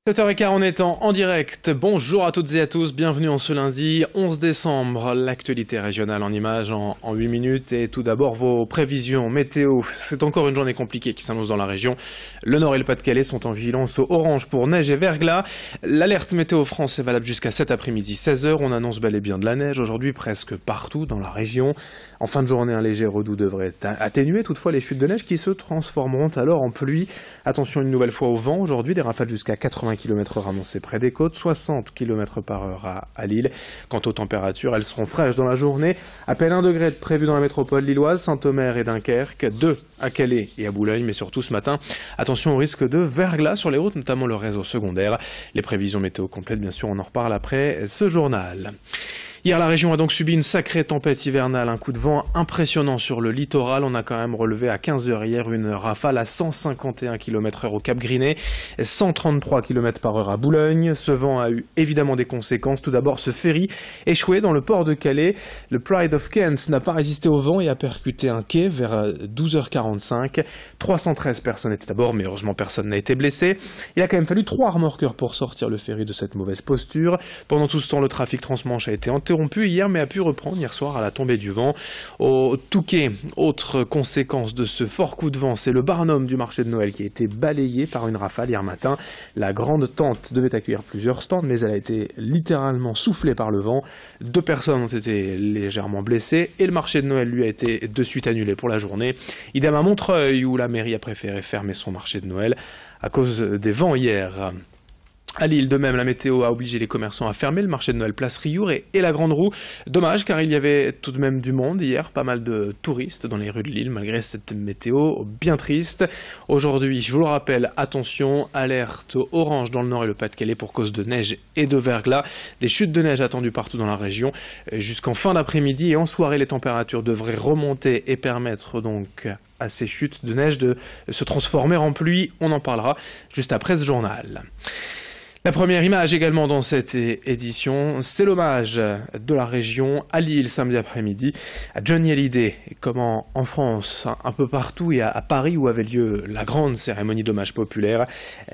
7h15, on est en direct. Bonjour à toutes et à tous, bienvenue en ce lundi 11 décembre. L'actualité régionale en images en 8 minutes. Et tout d'abord vos prévisions météo. C'est encore une journée compliquée qui s'annonce dans la région. Le Nord et le Pas-de-Calais sont en vigilance orange pour neige et verglas. L'alerte météo France est valable jusqu'à cet après-midi 16h. On annonce bel et bien de la neige aujourd'hui presque partout dans la région. En fin de journée, un léger redout devrait atténuer toutefois les chutes de neige qui se transformeront alors en pluie. Attention une nouvelle fois au vent. Aujourd'hui, des rafales jusqu'à 80 km/h annoncées près des côtes, 60 km/h à Lille. Quant aux températures, elles seront fraîches dans la journée. À peine 1 degré de prévu dans la métropole lilloise, Saint-Omer et Dunkerque, 2 à Calais et à Boulogne, mais surtout ce matin, attention au risque de verglas sur les routes, notamment le réseau secondaire. Les prévisions météo complètes, bien sûr, on en reparle après ce journal. Hier, la région a donc subi une sacrée tempête hivernale, un coup de vent impressionnant sur le littoral. On a quand même relevé à 15h hier une rafale à 151 km/h au Cap Grinet, 133 km/h à Boulogne. Ce vent a eu évidemment des conséquences. Tout d'abord, ce ferry échoué dans le port de Calais. Le Pride of Kent n'a pas résisté au vent et a percuté un quai vers 12h45. 313 personnes étaient à bord, mais heureusement personne n'a été blessé. Il a quand même fallu 3 remorqueurs pour sortir le ferry de cette mauvaise posture. Pendant tout ce temps, le trafic transmanche a été interrompu hier, mais a pu reprendre hier soir à la tombée du vent. Au Touquet, autre conséquence de ce fort coup de vent, c'est le Barnum du marché de Noël qui a été balayé par une rafale hier matin. La grande tente devait accueillir plusieurs stands, mais elle a été littéralement soufflée par le vent. 2 personnes ont été légèrement blessées et le marché de Noël, lui, a été de suite annulé pour la journée. Idem à Montreuil, où la mairie a préféré fermer son marché de Noël à cause des vents hier. À Lille, de même, la météo a obligé les commerçants à fermer le marché de Noël Place Riour et la Grande Roue. Dommage, car il y avait tout de même du monde hier, pas mal de touristes dans les rues de Lille, malgré cette météo bien triste. Aujourd'hui, je vous le rappelle, attention, alerte orange dans le Nord et le Pas-de-Calais pour cause de neige et de verglas. Des chutes de neige attendues partout dans la région jusqu'en fin d'après-midi et en soirée, les températures devraient remonter et permettre donc à ces chutes de neige de se transformer en pluie. On en parlera juste après ce journal. La première image également dans cette édition, c'est l'hommage de la région à Lille samedi après-midi à Johnny Hallyday. Comme en France, un peu partout et à Paris où avait lieu la grande cérémonie d'hommage populaire,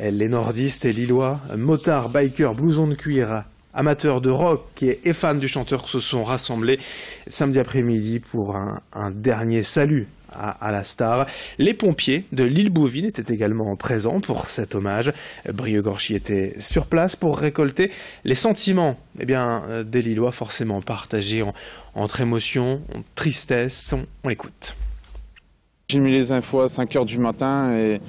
les nordistes et lillois, motards, bikers, blousons de cuir, amateurs de rock et fans du chanteur se sont rassemblés samedi après-midi pour un dernier salut à la star. Les pompiers de l'île Bouvines étaient également présents pour cet hommage. Brieux-Gorchy était sur place pour récolter les sentiments des Lillois, forcément partagés entre émotion, tristesse. On écoute. J'ai mis les infos à 5h du matin et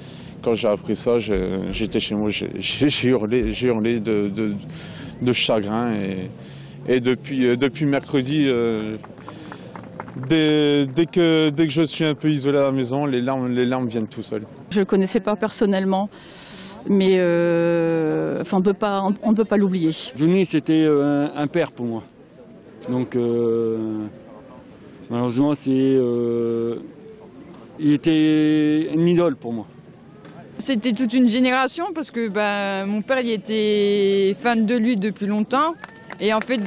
quand j'ai appris ça, j'étais chez moi, j'ai hurlé de chagrin et depuis mercredi, dès que je suis un peu isolé à la maison, les larmes viennent tout seules. Je ne le connaissais pas personnellement, mais on ne peut pas l'oublier. Johnny, c'était un père pour moi. Donc, malheureusement, il était une idole pour moi. C'était toute une génération parce que mon père il était fan de lui depuis longtemps. Et en fait,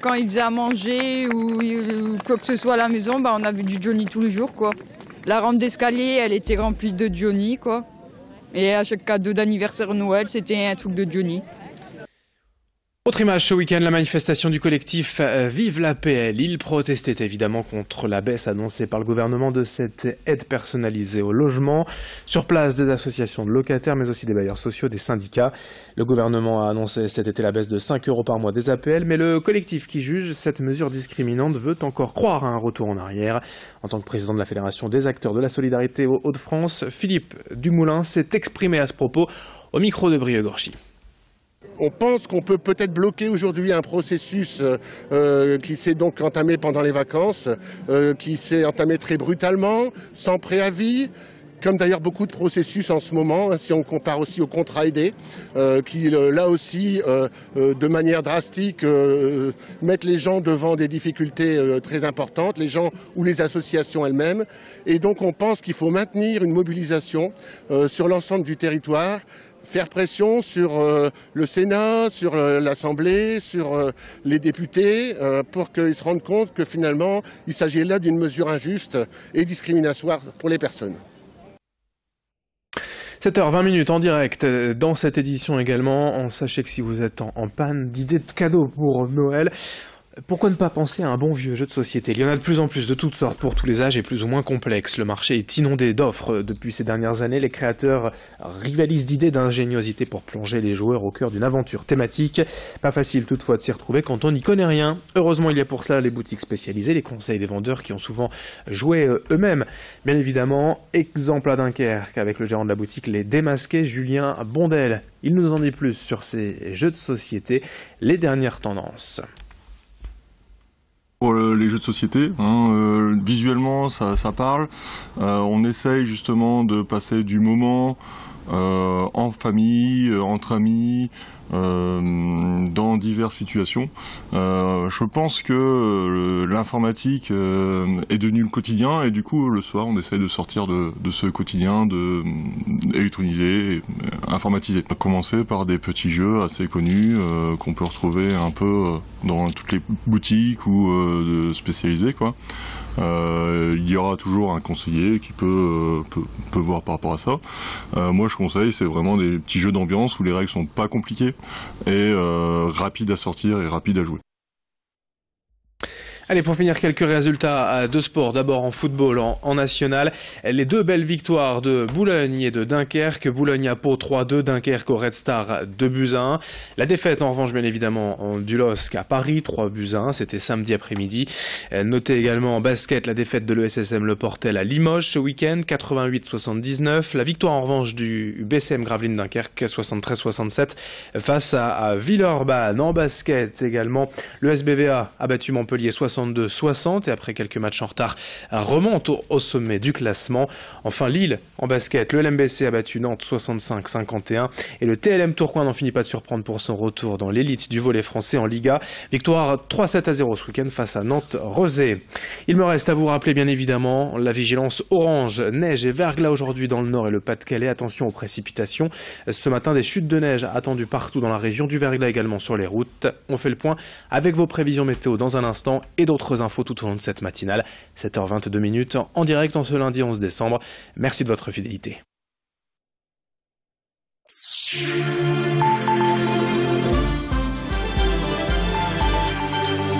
quand il faisait à manger ou quoi que ce soit à la maison, on avait du Johnny tous les jours, quoi. La rampe d'escalier, elle était remplie de Johnny, quoi. Et à chaque cadeau d'anniversaire Noël, c'était un truc de Johnny. Autre image ce week-end, la manifestation du collectif Vive la paix. Lille protestait évidemment contre la baisse annoncée par le gouvernement de cette aide personnalisée au logement. Sur place, des associations de locataires, mais aussi des bailleurs sociaux, des syndicats. Le gouvernement a annoncé cet été la baisse de 5 € par mois des APL, mais le collectif qui juge cette mesure discriminante veut encore croire à un retour en arrière. En tant que président de la Fédération des acteurs de la solidarité aux Hauts-de-France, Philippe Dumoulin s'est exprimé à ce propos au micro de Brieux-Gorchy. On pense qu'on peut peut-être bloquer aujourd'hui un processus qui s'est donc entamé pendant les vacances, qui s'est entamé très brutalement, sans préavis, comme d'ailleurs beaucoup de processus en ce moment, hein, si on compare aussi aux contrats aidés, qui là aussi, de manière drastique, mettent les gens devant des difficultés très importantes, les gens ou les associations elles-mêmes. Et donc on pense qu'il faut maintenir une mobilisation sur l'ensemble du territoire, faire pression sur le Sénat, sur l'Assemblée, sur les députés, pour qu'ils se rendent compte que finalement, il s'agit là d'une mesure injuste et discriminatoire pour les personnes. 7h20 en direct dans cette édition également. Sachez que si vous êtes en panne d'idées de cadeaux pour Noël, pourquoi ne pas penser à un bon vieux jeu de société? Il y en a de plus en plus de toutes sortes pour tous les âges et plus ou moins complexes. Le marché est inondé d'offres depuis ces dernières années. Les créateurs rivalisent d'idées, d'ingéniosité pour plonger les joueurs au cœur d'une aventure thématique. Pas facile toutefois de s'y retrouver quand on n'y connaît rien. Heureusement, il y a pour cela les boutiques spécialisées, les conseils des vendeurs qui ont souvent joué eux-mêmes. Bien évidemment, exemple à Dunkerque avec le gérant de la boutique Les Démasqués, Julien Bondel. Il nous en dit plus sur ces jeux de société, les dernières tendances. Pour les jeux de société, visuellement ça parle, on essaye justement de passer du moment en famille, entre amis, dans diverses situations. Je pense que l'informatique est devenue le quotidien et du coup le soir on essaye de sortir de ce quotidien électronisé, informatisé. On a commencé par des petits jeux assez connus qu'on peut retrouver un peu dans toutes les boutiques ou spécialisées quoi. Il y aura toujours un conseiller qui peut voir par rapport à ça. Moi je conseille, c'est vraiment des petits jeux d'ambiance où les règles sont pas compliquées et rapides à sortir et rapides à jouer. Allez, pour finir, quelques résultats de sport. D'abord en football, en national. Les deux belles victoires de Boulogne et de Dunkerque. Boulogne à Pau 3-2, Dunkerque au Red Star 2-1. La défaite en revanche, bien évidemment, du LOSC à Paris 3-1. C'était samedi après-midi. Notez également en basket la défaite de l'ESSM Le Portel à Limoges ce week-end, 88-79. La victoire en revanche du BCM Gravelines Dunkerque, 73-67 face à Villeurbanne. En basket également, le SBVA a battu Montpellier 62-60 et après quelques matchs en retard remonte au sommet du classement. Enfin Lille en basket, le LMBC a battu Nantes 65-51 et le TLM Tourcoing n'en finit pas de surprendre pour son retour dans l'élite du volley français en Liga. Victoire 3-7-0 ce week-end face à Nantes-Rezé. Il me reste à vous rappeler bien évidemment la vigilance orange, neige et verglas aujourd'hui dans le nord et le Pas-de-Calais. Attention aux précipitations. Ce matin des chutes de neige attendues partout dans la région, du verglas également sur les routes. On fait le point avec vos prévisions météo dans un instant et d'autres infos tout au long de cette matinale. 7h22 en direct en ce lundi 11 décembre. Merci de votre fidélité.